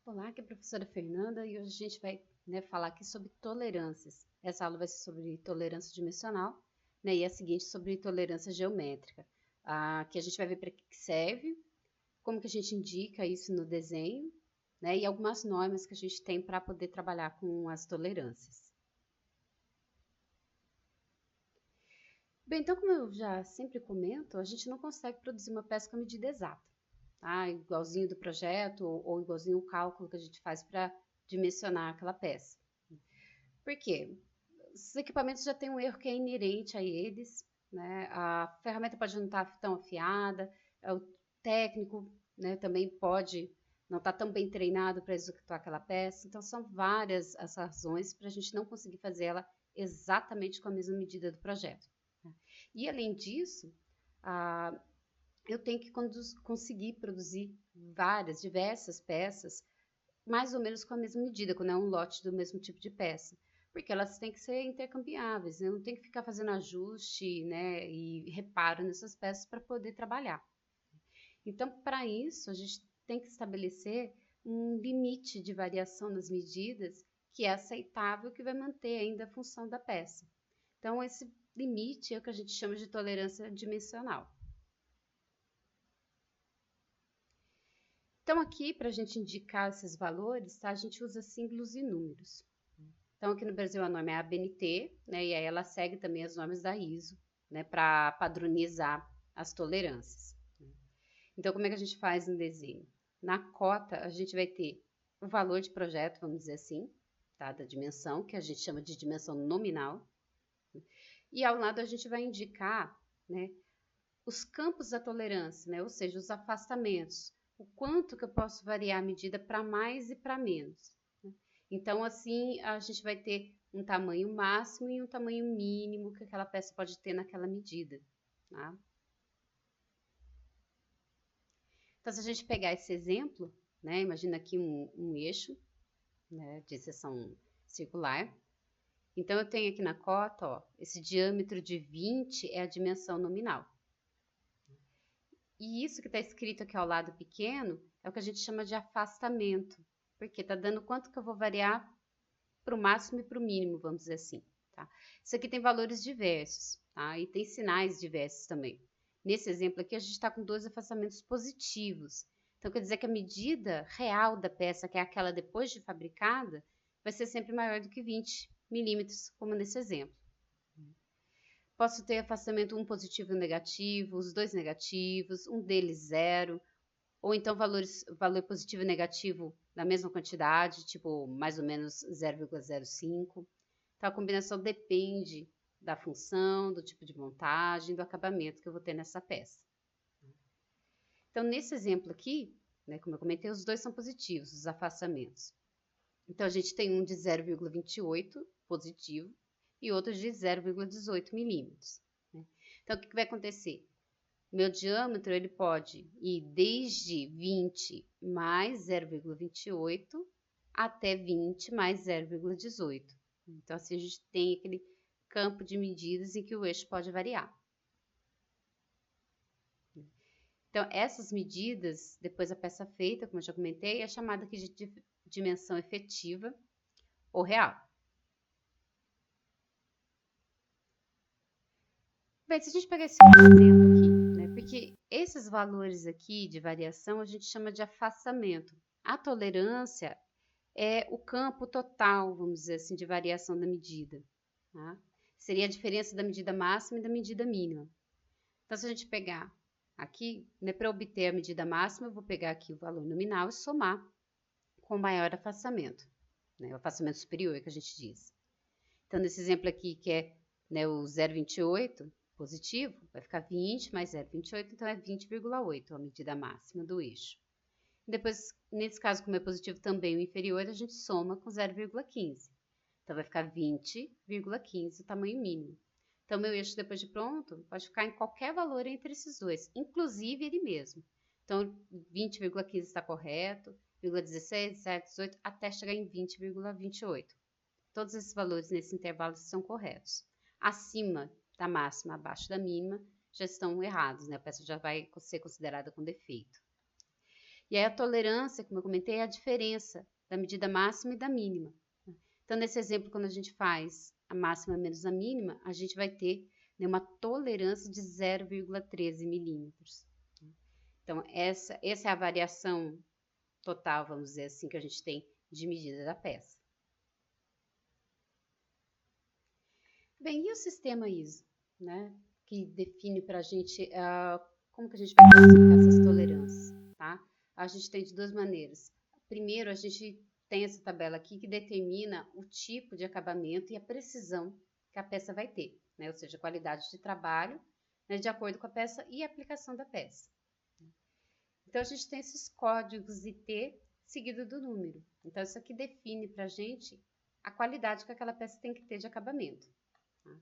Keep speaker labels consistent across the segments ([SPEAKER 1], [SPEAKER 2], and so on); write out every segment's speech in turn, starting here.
[SPEAKER 1] Olá, aqui é a professora Fernanda e hoje a gente vai, falar aqui sobre tolerâncias. Essa aula vai ser sobre tolerância dimensional, e a seguinte sobre tolerância geométrica. Que a gente vai ver para que serve, como que a gente indica isso no desenho, e algumas normas que a gente tem para poder trabalhar com as tolerâncias. Bem, então como eu já sempre comento, a gente não consegue produzir uma peça com a medida exata. Igualzinho do projeto ou igualzinho o cálculo que a gente faz para dimensionar aquela peça. Por quê? Os equipamentos já têm um erro que é inerente a eles, A ferramenta pode não estar tão afiada, o técnico, também pode não estar tão bem treinado para executar aquela peça. Então, são várias as razões para a gente não conseguir fazer ela exatamente com a mesma medida do projeto. E, além disso, eu tenho que conseguir produzir diversas peças, mais ou menos com a mesma medida, quando é um lote do mesmo tipo de peça. Porque elas têm que ser intercambiáveis, não tem que ficar fazendo ajuste, e reparo nessas peças para poder trabalhar. Então, para isso, a gente tem que estabelecer um limite de variação nas medidas que é aceitável, que vai manter ainda a função da peça. Então, esse limite é o que a gente chama de tolerância dimensional. Então, aqui, para a gente indicar esses valores, a gente usa símbolos e números. Então, aqui no Brasil, a norma é a ABNT, e aí ela segue também as normas da ISO, para padronizar as tolerâncias. Então, como é que a gente faz no desenho? Na cota, a gente vai ter o valor de projeto, vamos dizer assim, da dimensão, que a gente chama de dimensão nominal. E ao lado, a gente vai indicar, os campos da tolerância, ou seja, os afastamentos, o quanto que eu posso variar a medida para mais e para menos. Então, assim, a gente vai ter um tamanho máximo e um tamanho mínimo que aquela peça pode ter naquela medida. Tá? Então, se a gente pegar esse exemplo, imagina aqui um eixo, de seção circular. Então, eu tenho aqui na cota, esse diâmetro de 20 é a dimensão nominal. E isso que está escrito aqui ao lado pequeno é o que a gente chama de afastamento, porque está dando quanto que eu vou variar para o máximo e para o mínimo, vamos dizer assim. Tá? Isso aqui tem valores diversos, tá? E tem sinais diversos também. Nesse exemplo aqui, a gente está com 2 afastamentos positivos. Então, quer dizer que a medida real da peça, que é aquela depois de fabricada, vai ser sempre maior do que 20 milímetros, como nesse exemplo. Posso ter afastamento um positivo e um negativo, os dois negativos, um deles zero, ou então valor positivo e negativo na mesma quantidade, tipo mais ou menos 0,05. Então, a combinação depende da função, do tipo de montagem, do acabamento que eu vou ter nessa peça. Então, nesse exemplo aqui, como eu comentei, os dois são positivos, os afastamentos. Então, a gente tem um de 0,28 positivo e outro de 0,18 milímetros. Então, o que vai acontecer? Meu diâmetro ele pode ir desde 20 mais 0,28 até 20 mais 0,18. Então, assim, a gente tem aquele campo de medidas em que o eixo pode variar. Então, essas medidas, depois da peça feita, como eu já comentei, é chamada aqui de dimensão efetiva ou real. Bem, se a gente pegar esse outro exemplo aqui, porque esses valores aqui de variação a gente chama de afastamento. A tolerância é o campo total, vamos dizer assim, de variação da medida. Tá? Seria a diferença da medida máxima e da medida mínima. Então, se a gente pegar aqui, para obter a medida máxima, eu vou pegar aqui o valor nominal e somar com o maior afastamento, o afastamento superior que a gente diz. Então, nesse exemplo aqui, que é o 0,28 positivo, vai ficar 20 mais 0,28, então é 20,8 a medida máxima do eixo. Depois, nesse caso, como é positivo também o inferior, a gente soma com 0,15. Então, vai ficar 20,15 o tamanho mínimo. Então, meu eixo, depois de pronto, pode ficar em qualquer valor entre esses dois, inclusive ele mesmo. Então, 20,15 está correto, 0,16, 17, 18, até chegar em 20,28. Todos esses valores nesse intervalo são corretos. Acima da máxima, abaixo da mínima, já estão errados, a peça já vai ser considerada com defeito. E aí a tolerância, como eu comentei, é a diferença da medida máxima e da mínima. Então, nesse exemplo, quando a gente faz a máxima menos a mínima, a gente vai ter, né, uma tolerância de 0,13 milímetros. Então, essa é a variação total, vamos dizer assim, que a gente tem de medida da peça. Bem, e o sistema ISO, né, que define para a gente como que a gente vai classificar essas tolerâncias, tá? A gente tem de duas maneiras. Primeiro, a gente tem essa tabela aqui que determina o tipo de acabamento e a precisão que a peça vai ter, né? Ou seja, a qualidade de trabalho, né, de acordo com a peça e a aplicação da peça. Então, a gente tem esses códigos IT seguido do número. Então, isso aqui define para a gente a qualidade que aquela peça tem que ter de acabamento. Tá?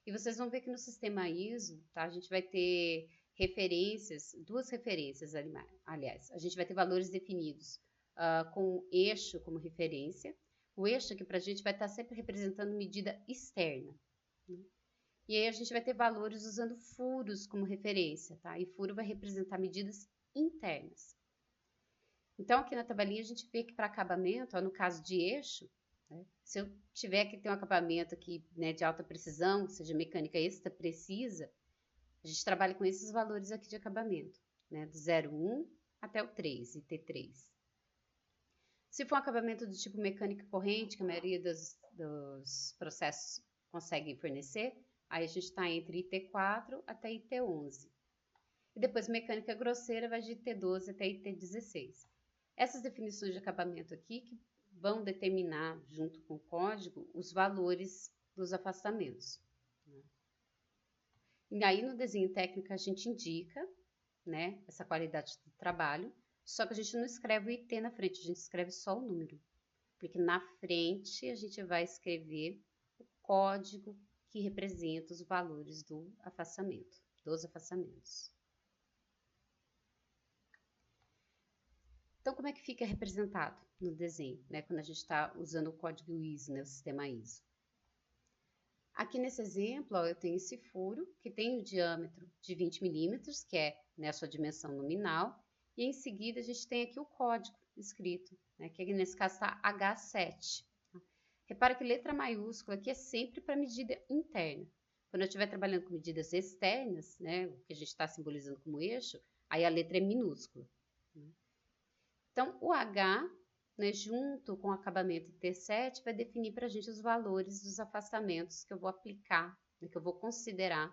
[SPEAKER 1] E vocês vão ver que no sistema ISO, tá, a gente vai ter referências, duas referências, aliás. A gente vai ter valores definidos com o eixo como referência. O eixo aqui para a gente vai estar sempre representando medida externa. Né? E aí a gente vai ter valores usando furos como referência, tá? E furo vai representar medidas internas. Então, aqui na tabelinha a gente vê que para acabamento, no caso de eixo, né, se eu tiver que ter um acabamento aqui, né, de alta precisão, seja mecânica extra precisa, a gente trabalha com esses valores aqui de acabamento, né, do 0,1 até o 3, IT3. Se for um acabamento do tipo mecânica corrente, que a maioria dos processos consegue fornecer, aí a gente está entre IT4 até IT11. E depois mecânica grosseira vai de IT12 até IT16. Essas definições de acabamento aqui que vão determinar, junto com o código, os valores dos afastamentos. E aí no desenho técnico a gente indica, né, essa qualidade do trabalho, só que a gente não escreve o IT na frente, a gente escreve só o número. Porque na frente a gente vai escrever o código que representa os valores do afastamento, dos afastamentos. Então, como é que fica representado no desenho, né, quando a gente está usando o código ISO, né, o sistema ISO? Aqui nesse exemplo, ó, eu tenho esse furo, que tem o diâmetro de 20 milímetros, que é, né, a sua dimensão nominal, e em seguida a gente tem aqui o código escrito, né, que aqui nesse caso está H7. Repara que letra maiúscula aqui é sempre para medida interna. Quando eu estiver trabalhando com medidas externas, né, o que a gente está simbolizando como eixo, aí a letra é minúscula. Então, o H, né, junto com o acabamento T7, vai definir para a gente os valores dos afastamentos que eu vou aplicar, né, que eu vou considerar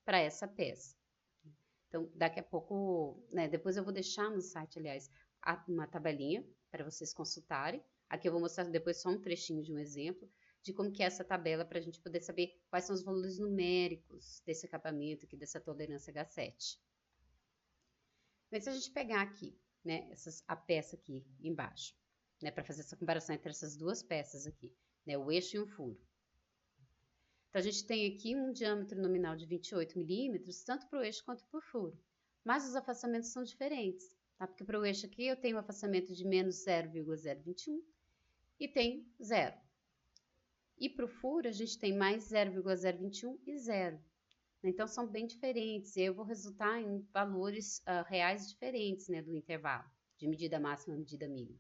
[SPEAKER 1] para essa peça. Então, daqui a pouco, né, depois eu vou deixar no site, aliás, uma tabelinha para vocês consultarem. Aqui eu vou mostrar depois só um trechinho de um exemplo de como que é essa tabela para a gente poder saber quais são os valores numéricos desse acabamento aqui, dessa tolerância H7. Mas se a gente pegar aqui, né, a peça aqui embaixo, né, para fazer essa comparação entre essas duas peças aqui, né, o eixo e um furo. Então, a gente tem aqui um diâmetro nominal de 28 milímetros, tanto para o eixo quanto para o furo. Mas os afastamentos são diferentes, tá? Porque para o eixo aqui eu tenho um afastamento de menos 0,021 e tem 0. E para o furo a gente tem mais 0,021 e 0. Então, são bem diferentes, e aí eu vou resultar em valores reais diferentes, né, do intervalo, de medida máxima e medida mínima.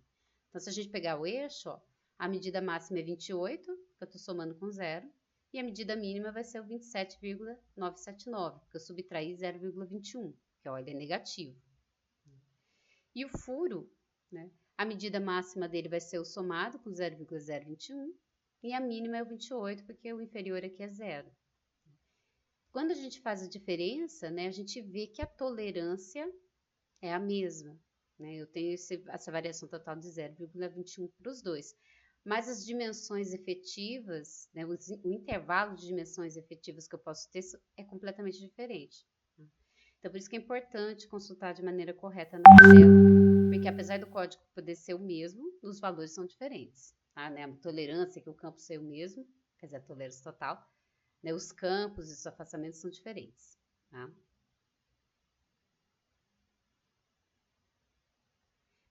[SPEAKER 1] Então, se a gente pegar o eixo, ó, a medida máxima é 28, que eu estou somando com 0, e a medida mínima vai ser o 27,979, porque eu subtraí 0,21, que ó, ele é negativo. E o furo, né, a medida máxima dele vai ser o somado com 0,021, e a mínima é o 28, porque o inferior aqui é 0. Quando a gente faz a diferença, né, a gente vê que a tolerância é a mesma. Né? Eu tenho essa variação total de 0,21 para os dois. Mas as dimensões efetivas, né, o intervalo de dimensões efetivas que eu posso ter é completamente diferente. Então, por isso que é importante consultar de maneira correta na tabela, porque apesar do código poder ser o mesmo, os valores são diferentes. Tá? Né? A tolerância, que o campo ser o mesmo, quer dizer, a tolerância total, né, os campos e os afastamentos são diferentes. Tá?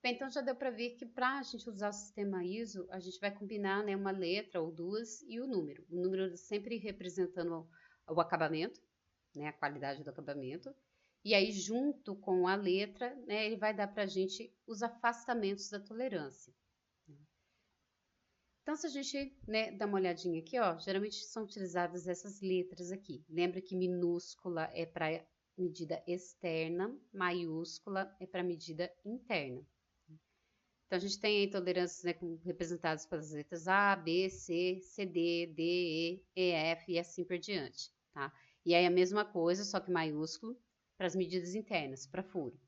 [SPEAKER 1] Bem, então já deu para ver que para a gente usar o sistema ISO, a gente vai combinar, né, uma letra ou duas e o número. O número sempre representando o acabamento, né, a qualidade do acabamento, E aí, junto com a letra, né, ele vai dar para a gente os afastamentos da tolerância. Então, se a gente, né, dá uma olhadinha aqui, ó, geralmente são utilizadas essas letras aqui. Lembra que minúscula é para medida externa, maiúscula é para medida interna. Então, a gente tem aí tolerâncias, né, representadas pelas letras A, B, C, CD, D, E, F e assim por diante, tá? E aí a mesma coisa, só que maiúsculo, para as medidas internas, para furo.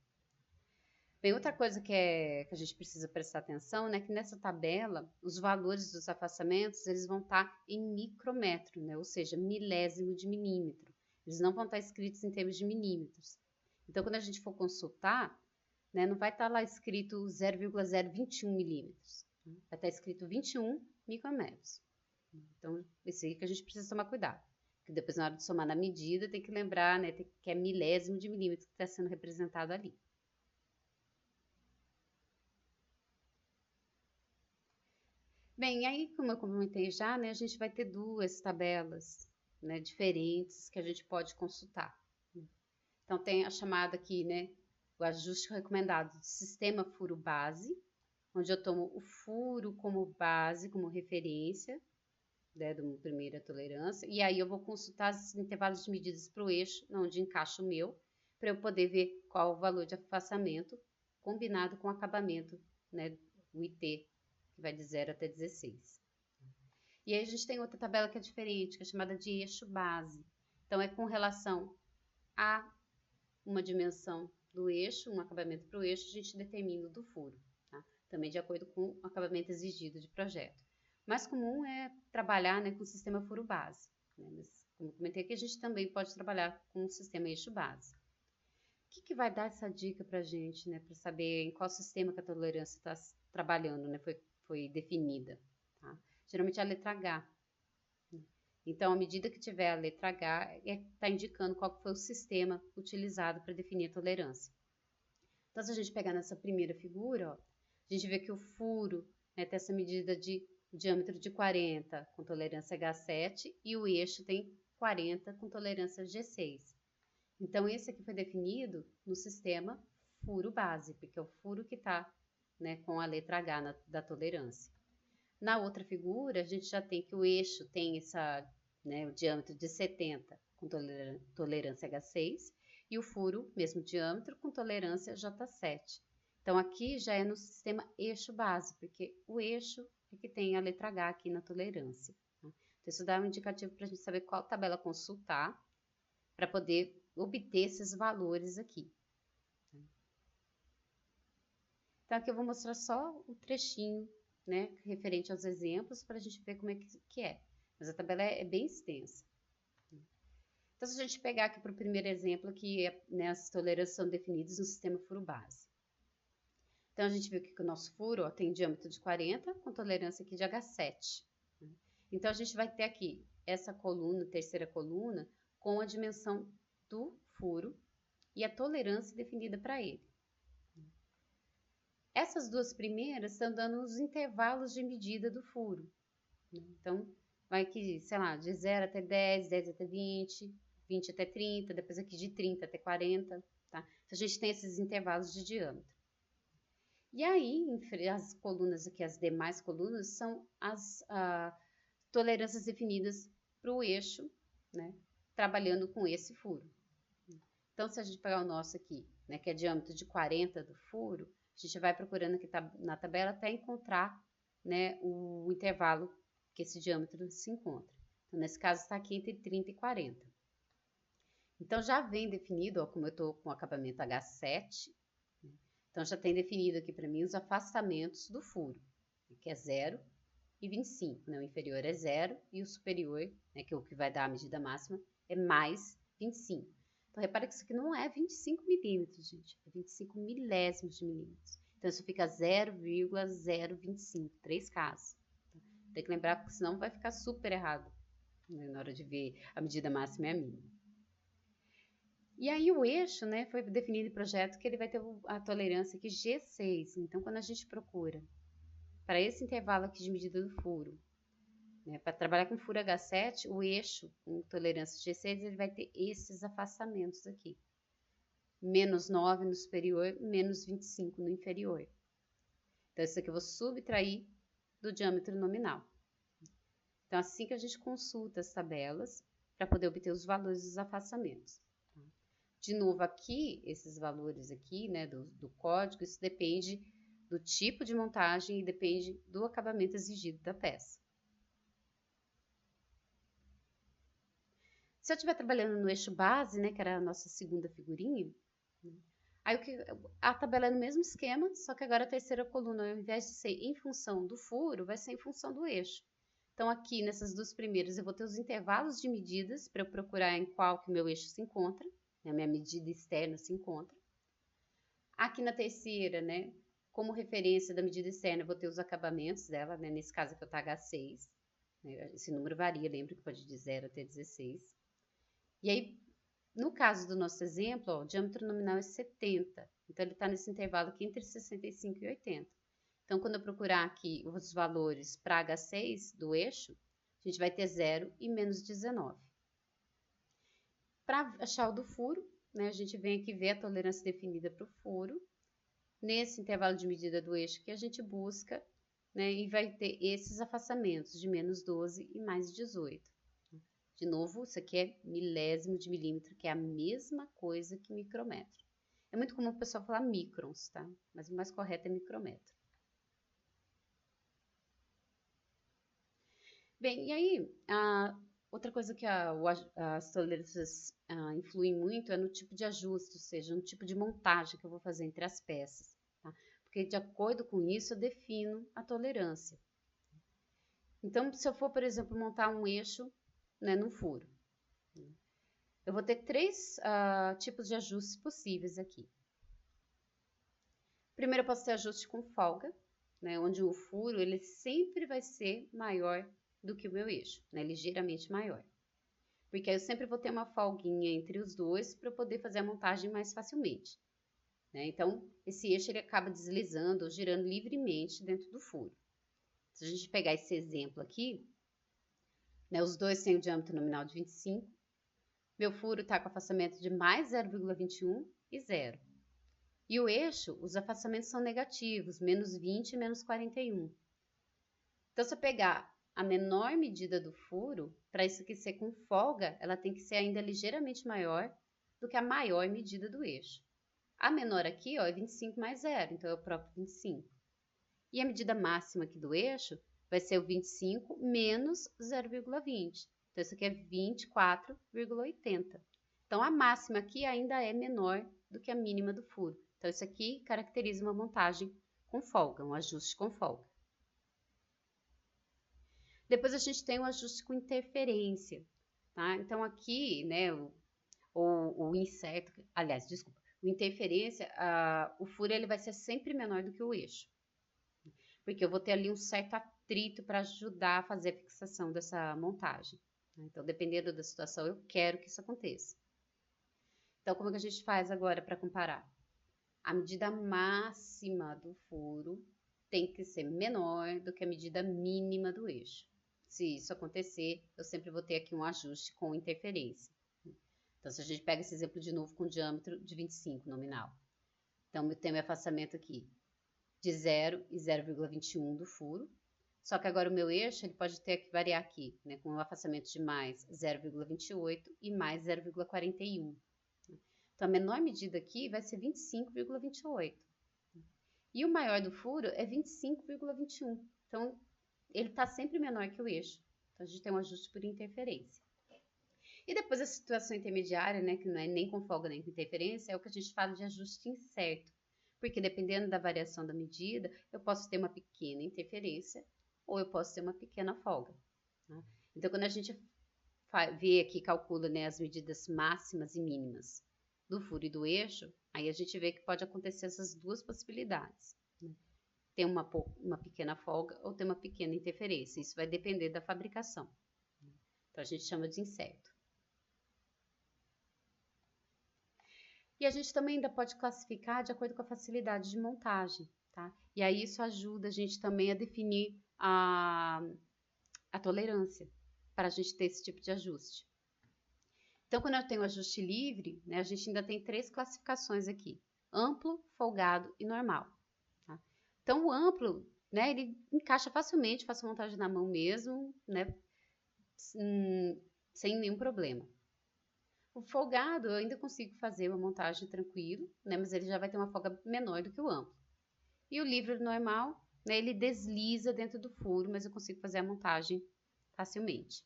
[SPEAKER 1] Bem, outra coisa que a gente precisa prestar atenção, né, que nessa tabela, os valores dos afastamentos, eles vão estar em micrômetro, né, ou seja, milésimo de milímetro. Eles não vão estar escritos em termos de milímetros. Então, quando a gente for consultar, né, não vai estar lá escrito 0,021 milímetros. Vai estar escrito 21 micrômetros. Então, esse aí que a gente precisa tomar cuidado. Porque depois, na hora de somar na medida, tem que lembrar, né, que é milésimo de milímetro que está sendo representado ali. Bem, aí, como eu comentei já, né, a gente vai ter duas tabelas, né, diferentes que a gente pode consultar. Então, tem a chamada aqui, né, o ajuste recomendado de sistema furo base, onde eu tomo o furo como base, como referência, né, da primeira tolerância, e aí eu vou consultar os intervalos de medidas para o eixo, onde encaixa o meu, para eu poder ver qual o valor de afastamento combinado com o acabamento, né, o IT, que vai de 0 até 16. E aí a gente tem outra tabela que é diferente, que é chamada de eixo base. Então, é com relação a uma dimensão do eixo, um acabamento para o eixo, a gente determina o do furo, tá? Também de acordo com o acabamento exigido de projeto. O mais comum é trabalhar, né, com o sistema furo base, né? Mas, como eu comentei aqui, a gente também pode trabalhar com o sistema eixo base. O que vai dar essa dica para a gente, né, para saber em qual sistema que a tolerância está trabalhando, né, foi definida, tá? Geralmente é a letra H. Então, à medida que tiver a letra H, está indicando qual foi o sistema utilizado para definir a tolerância. Então, se a gente pegar nessa primeira figura, ó, a gente vê que o furo, né, tem essa medida de diâmetro de 40 com tolerância H7 e o eixo tem 40 com tolerância G6. Então, esse aqui foi definido no sistema furo base, porque é o furo que está, né, com a letra H da tolerância. Na outra figura, a gente já tem que o eixo tem o diâmetro de 70 com tolerância H6 e o furo, mesmo diâmetro, com tolerância J7. Então, aqui já é no sistema eixo base, porque o eixo é que tem a letra H aqui na tolerância. Tá? Então, isso dá um indicativo para a gente saber qual tabela consultar para poder obter esses valores aqui. Então, aqui eu vou mostrar só o trechinho, né, referente aos exemplos, para a gente ver como é que é. Mas a tabela é bem extensa. Então, se a gente pegar aqui para o primeiro exemplo, que né, as tolerâncias são definidas no sistema furo base. Então, a gente viu que o nosso furo ó, tem diâmetro de 40, com tolerância aqui de H7. Então, a gente vai ter aqui essa coluna, terceira coluna, com a dimensão do furo e a tolerância definida para ele. Essas duas primeiras estão dando os intervalos de medida do furo. Então, vai aqui, sei lá, de 0 até 10, 10 até 20, 20 até 30, depois aqui de 30 até 40, tá? Então, a gente tem esses intervalos de diâmetro. E aí, as colunas aqui, as demais colunas, são as tolerâncias definidas para o eixo, né? Trabalhando com esse furo. Então, se a gente pegar o nosso aqui, né, que é diâmetro de 40 do furo, a gente vai procurando aqui na tabela até encontrar, né, o intervalo que esse diâmetro se encontra. Então, nesse caso, está aqui entre 30 e 40. Então, já vem definido, ó, como eu estou com o acabamento H7, né, então já tem definido aqui para mim os afastamentos do furo, que é 0 e 25. Né, o inferior é 0 e o superior, né, que é o que vai dar a medida máxima, é mais 25. Então, repara que isso aqui não é 25 milímetros, gente. É 25 milésimos de milímetros. Então, isso fica 0,025, 3 casos. Tem que lembrar, porque senão vai ficar super errado, né, na hora de ver a medida máxima e a mínima. E aí, o eixo, né, foi definido em projeto que ele vai ter a tolerância aqui G6. Então, quando a gente procura para esse intervalo aqui de medida do furo, né, para trabalhar com furo H7, o eixo com tolerância G6, ele vai ter esses afastamentos aqui. menos 9 no superior, menos 25 no inferior. Então, isso aqui eu vou subtrair do diâmetro nominal. Então, assim que a gente consulta as tabelas, para poder obter os valores dos afastamentos. De novo, aqui, esses valores aqui, né, do código, isso depende do tipo de montagem e depende do acabamento exigido da peça. Se eu estiver trabalhando no eixo base, né, que era a nossa segunda figurinha, aí a tabela é no mesmo esquema, só que agora a terceira coluna, ao invés de ser em função do furo, vai ser em função do eixo. Então, aqui nessas duas primeiras, eu vou ter os intervalos de medidas para eu procurar em qual que o meu eixo se encontra, né, a minha medida externa se encontra. Aqui na terceira, né, como referência da medida externa, eu vou ter os acabamentos dela, né, nesse caso aqui eu tá H6, né, esse número varia, lembra que pode de 0 até 16. E aí, no caso do nosso exemplo, ó, o diâmetro nominal é 70, então ele está nesse intervalo aqui entre 65 e 80. Então, quando eu procurar aqui os valores para H6 do eixo, a gente vai ter 0 e menos 19. Para achar o do furo, né, a gente vem aqui ver a tolerância definida para o furo. Nesse intervalo de medida do eixo que a gente busca, né, e vai ter esses afastamentos de menos 12 e mais 18. De novo, isso aqui é milésimo de milímetro, que é a mesma coisa que micrômetro. É muito comum o pessoal falar microns, tá? Mas o mais correto é micrômetro. Bem, e aí, outra coisa que as tolerâncias influem muito é no tipo de ajuste, ou seja, no tipo de montagem que eu vou fazer entre as peças, tá? Porque de acordo com isso eu defino a tolerância. Então, se eu for, por exemplo, montar um eixo, né, num furo, eu vou ter três tipos de ajustes possíveis aqui. Primeiro, eu posso ter ajuste com folga, né, onde o furo ele sempre vai ser maior do que o meu eixo, né, ligeiramente maior. Porque aí eu sempre vou ter uma folguinha entre os dois para poder fazer a montagem mais facilmente. Né? Então, esse eixo ele acaba deslizando ou girando livremente dentro do furo. Se a gente pegar esse exemplo aqui, né, os dois têm o diâmetro nominal de 25, meu furo está com afastamento de mais 0,21 e 0. E o eixo, os afastamentos são negativos, menos 20 e menos 41. Então, se eu pegar a menor medida do furo, para isso aqui ser com folga, ela tem que ser ainda ligeiramente maior do que a maior medida do eixo. A menor aqui, ó, é 25 mais 0, então é o próprio 25. E a medida máxima aqui do eixo vai ser o 25 menos 0,20. Então, isso aqui é 24,80. Então, a máxima aqui ainda é menor do que a mínima do furo. Então, isso aqui caracteriza uma montagem com folga, um ajuste com folga. Depois a gente tem o ajuste com interferência, tá? Então, aqui, né, o incerto, aliás, desculpa, o interferência, o furo ele vai ser sempre menor do que o eixo, porque eu vou ter ali um certo atrito para ajudar a fazer a fixação dessa montagem. Então, dependendo da situação, eu quero que isso aconteça. Então, como é que a gente faz agora para comparar? A medida máxima do furo tem que ser menor do que a medida mínima do eixo. Se isso acontecer, eu sempre vou ter aqui um ajuste com interferência. Então, se a gente pega esse exemplo de novo com diâmetro de 25 nominal. Então, eu tenho meu afastamento aqui de 0 e 0,21 do furo. Só que agora o meu eixo ele pode ter que variar aqui, né, com um afastamento de mais 0,28 e mais 0,41. Então, a menor medida aqui vai ser 25,28. E o maior do furo é 25,21. Então, ele está sempre menor que o eixo. Então, a gente tem um ajuste por interferência. E depois a situação intermediária, né, que não é nem com folga nem com interferência, é o que a gente fala de ajuste incerto. Porque dependendo da variação da medida, eu posso ter uma pequena interferência ou eu posso ter uma pequena folga. Tá? Então, quando a gente vê aqui, calcula, né, as medidas máximas e mínimas do furo e do eixo, aí a gente vê que pode acontecer essas duas possibilidades. Né? Ter uma pequena folga ou ter uma pequena interferência. Isso vai depender da fabricação. Então, a gente chama de incerto. E a gente também ainda pode classificar de acordo com a facilidade de montagem, tá? E aí isso ajuda a gente também a definir a tolerância para a gente ter esse tipo de ajuste. Então, quando eu tenho ajuste livre, né, a gente ainda tem 3 classificações aqui: amplo, folgado e normal. Tá? Então, o amplo, né, ele encaixa facilmente, faço montagem na mão mesmo, né, sem nenhum problema. O folgado eu ainda consigo fazer uma montagem tranquilo, né, mas ele já vai ter uma folga menor do que o amplo. E o livre normal, né, ele desliza dentro do furo, mas eu consigo fazer a montagem facilmente.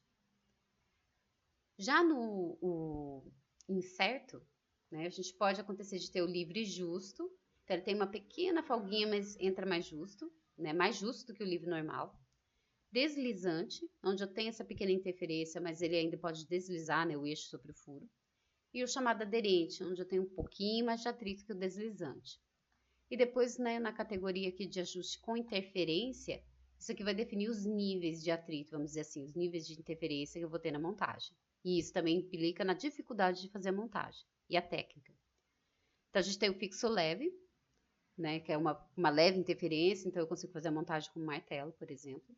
[SPEAKER 1] Já no incerto, né, a gente pode acontecer de ter o livre justo, então ele tem uma pequena folguinha, mas entra mais justo, né, mais justo do que o livre normal. Deslizante, onde eu tenho essa pequena interferência, mas ele ainda pode deslizar, né, o eixo sobre o furo. E o chamado aderente, onde eu tenho um pouquinho mais de atrito que o deslizante. E depois, né, na categoria aqui de ajuste com interferência, isso aqui vai definir os níveis de atrito, vamos dizer assim, os níveis de interferência que eu vou ter na montagem. E isso também implica na dificuldade de fazer a montagem e a técnica. Então, a gente tem o fixo leve, né, que é uma leve interferência, então eu consigo fazer a montagem com um martelo, por exemplo.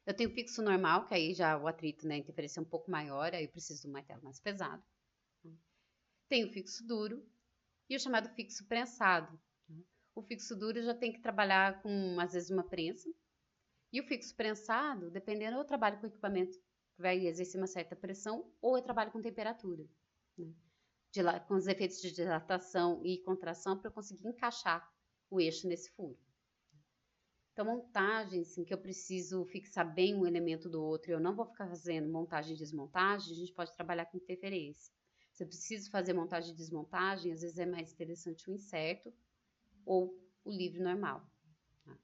[SPEAKER 1] Eu tenho o fixo normal, que aí já o atrito, né, a interferência é um pouco maior, aí eu preciso de um martelo mais pesado. Tenho o fixo duro e o chamado fixo prensado. O fixo duro eu já tenho que trabalhar com, às vezes, uma prensa. E o fixo prensado, dependendo, eu trabalho com equipamento que vai exercer uma certa pressão ou eu trabalho com temperatura. Né? Com os efeitos de dilatação e contração para eu conseguir encaixar o eixo nesse furo. Então, montagens em que eu preciso fixar bem um elemento do outro e eu não vou ficar fazendo montagem e desmontagem, a gente pode trabalhar com interferência. Se eu preciso fazer montagem e desmontagem, às vezes é mais interessante o incerto ou o livre normal. Tá?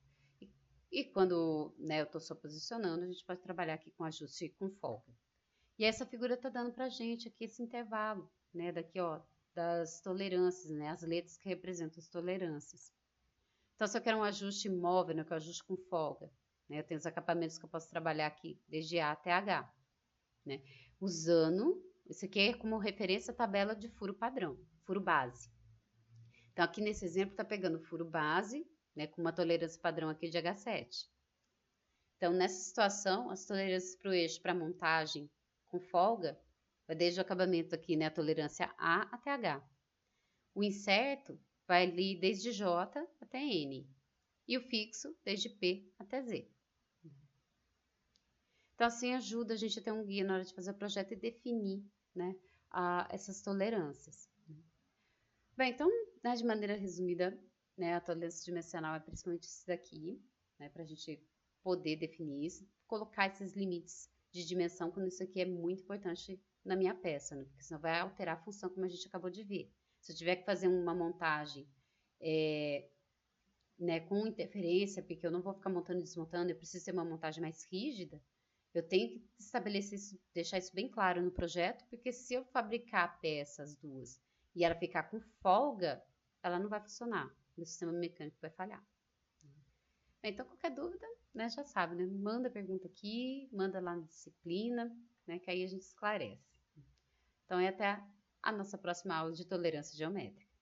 [SPEAKER 1] E quando, né, eu estou só posicionando, a gente pode trabalhar aqui com ajuste com folga. E essa figura está dando para a gente aqui esse intervalo, né, daqui, ó, das tolerâncias, né, as letras que representam as tolerâncias. Então, se eu quero um ajuste móvel, né, que é o ajuste com folga, né, eu tenho os acabamentos que eu posso trabalhar aqui, desde A até H, né, usando, isso aqui é como referência a tabela de furo padrão, furo base. Então, aqui nesse exemplo, está pegando furo base, né, com uma tolerância padrão aqui de H7. Então, nessa situação, as tolerâncias para o eixo para montagem com folga, vai desde o acabamento aqui, né, a tolerância A até H. O incerto vai ali desde J até N. E o fixo desde P até Z. Então, assim ajuda a gente a ter um guia na hora de fazer o projeto e definir, né, essas tolerâncias. Bem, então, né, de maneira resumida, né, a tolerância dimensional é principalmente isso daqui, né, para a gente poder definir isso, colocar esses limites de dimensão, quando isso aqui é muito importante na minha peça, né, porque senão vai alterar a função, como a gente acabou de ver. Se eu tiver que fazer uma montagem né, com interferência, porque eu não vou ficar montando e desmontando, eu preciso ter uma montagem mais rígida, eu tenho que estabelecer isso, deixar isso bem claro no projeto, porque se eu fabricar a peça, as duas, e ela ficar com folga, ela não vai funcionar. O sistema mecânico vai falhar. Então, qualquer dúvida, né, já sabe, né? Manda pergunta aqui, manda lá na disciplina, né, que aí a gente esclarece. Então, até a nossa próxima aula de tolerância geométrica.